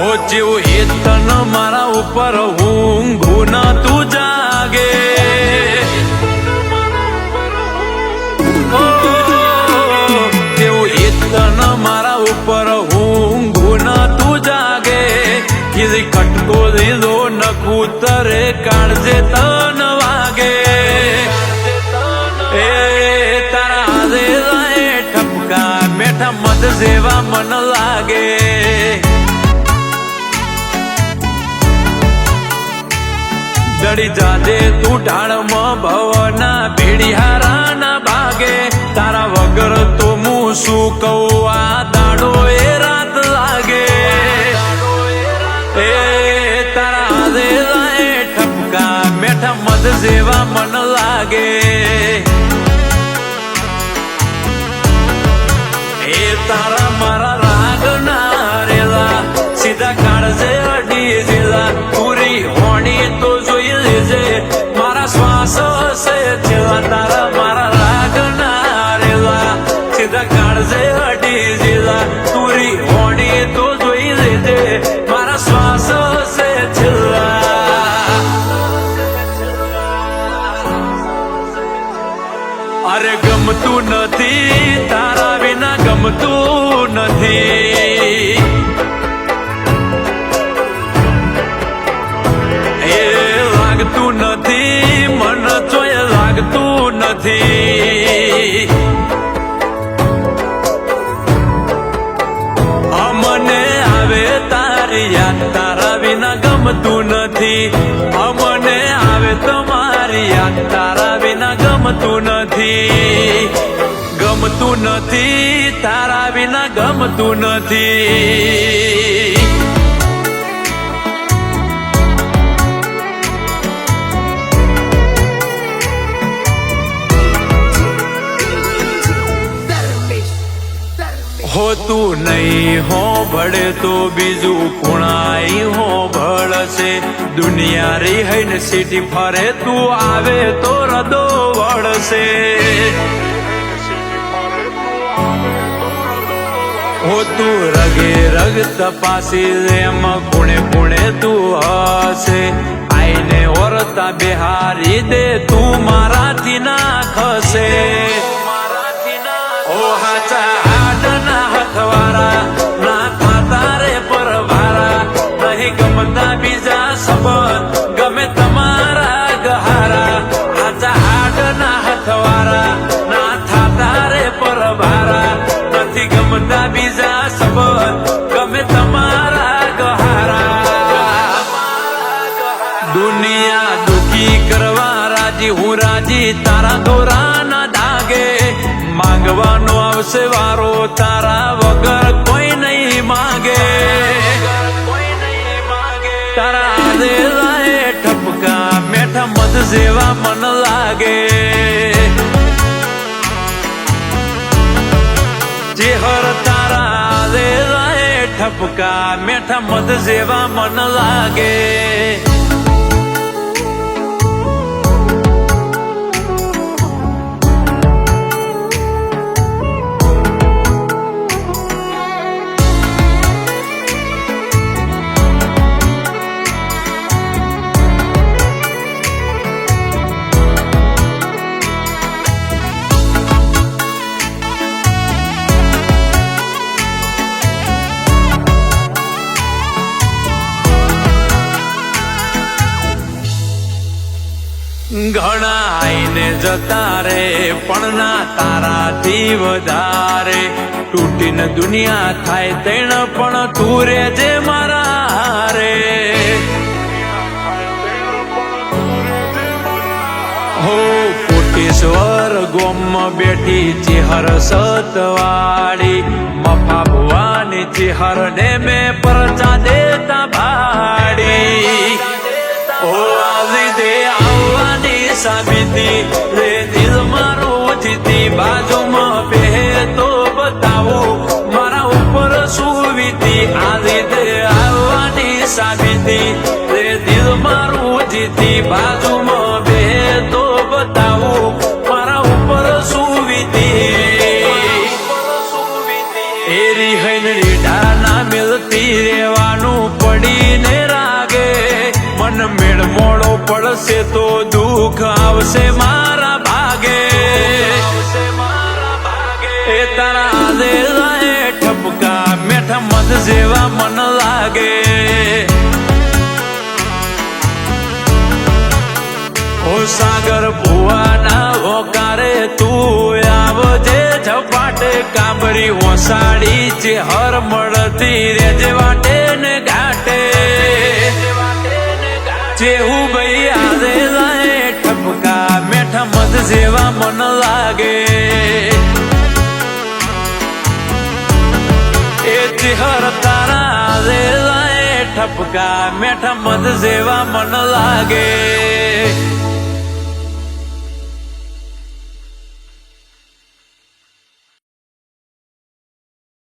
ઓ જેવું હેતન મારા ઉપર ઊંઘું ન તું જાગે, ઓ જેવું હેતન મારા ઉપર ઊંઘું ન તું જાગે, કીધી ખટકો દીધો ન કૂતરે કાળજે તન વાગે, એ તારા હાથે ઠપકા મેઠા મધ જેવા મન લાગે, ડળી જાજે તું ઢાળમાં ભવના ભેડિયારા ના ભાગે, તારા વગર તો હું શું કહું આ દાડો એ રાત લાગે, એ તારા હાથે ઠપકા મેઠા મધ જેવા મન લાગે, એ તારા મારા રાગ ના રેલા સીધા કાળજે અડી જેલા, પૂરી હોણી તો જોઈ લેજે મારા શ્વાસ હશે છેલ્લા, તારા મારા રાગ ના રેલા સીધા કાળજે અડી જેલા, પૂરી હોણી તો જોઈ લેજે મારા શ્વાસ હશે છેલ્લા, અરે ગમતું નથી તારા વિના ગમતું નથી, એ લાગતું નથી મન ચોય લાગતું નથી, અમને આવે તારી યાદ તારા વિના ગમતું નથી, અમને આવે તમારી યાદ તારા વિના ગમતું નથી, ગમતું નથી તારા વિના ગમતું નથી, હોતું નહીં હો ભળે તો બીજું કુણાઈ હો ભળશે, દુનિયા રી હૈને સીટી ફરે તું આવે તો રદો વળશે, હોતું રગે રગ તપાસી એમ કુણે કુણે તું હશે, આઈને ઓરતા બિહારી દે તું મારાથી ના ખસે, ઓ હાચા હાડના હથવારા ના થાતા રે પરવારા, નહીં ગમતા બીજા સંબંધ ગમે તમારા ગહારા, હાચા હાડના હથવારા ના થાતા રે પરવારા, નથી ગમતા બીજા સંબંધ ગમે તમારા ગહારા, દુનિયા દુખી કરવા રાજી હું રાજી તારા દોરા ના દાગે, માંગવાનો આવશે વારો તારા વગર કોઈ નહીં માગે, તારા હાથે ઠપકા મેઠા મધ જેવા મન લાગે, ચેહર તારા હાથે ઠપકા મેઠા મધ જેવા મન લાગે, ઘણા આઈને જતા રે પણ ના તારાથી વધારે, તૂટીને દુનિયા થાય તેણ પણ તું રે જે મારા રે, હો કોટેશ્વર ગોમમાં બેઠી ચેહર સતવાળી, મફા ભુવાની ચેહર ને મેં પરચા દેતા ભાડી, ઓ આવી દે આવવાની સાબિતી રે દિલ મારું જીતી, બાજુમાં બે તો બતાવું મારા ઉપર શું વીતી, આવી દે આવવાની સાબિતી રે દિલ મારું જીતી, બાજુમાં બે તો બતાવું મારા ઉપર શું વીતી, એરી હૈન રીઢા ના મિલતી જોવાનું પડીને રાગે મન મેળ મોડો પડશે તો દુઃખ આવશે મારા ભાગે એ તારા આદે લાય ઠપકા મેઠા મધ જેવા મન લાગે ઓ સાગર ભુવાના હોકારે તું આવજે ઝપાટે કાબરી ઓસાડી જે હર મળતી રેજે વાટે ને ઘાટે જેવું ભાઈ આદે લાય ઠપકા મેઠા મધ જેવા મન લાગે એ ચિહર તારા આદે લાય ઠપકા મેઠા મધ જેવા મન લાગે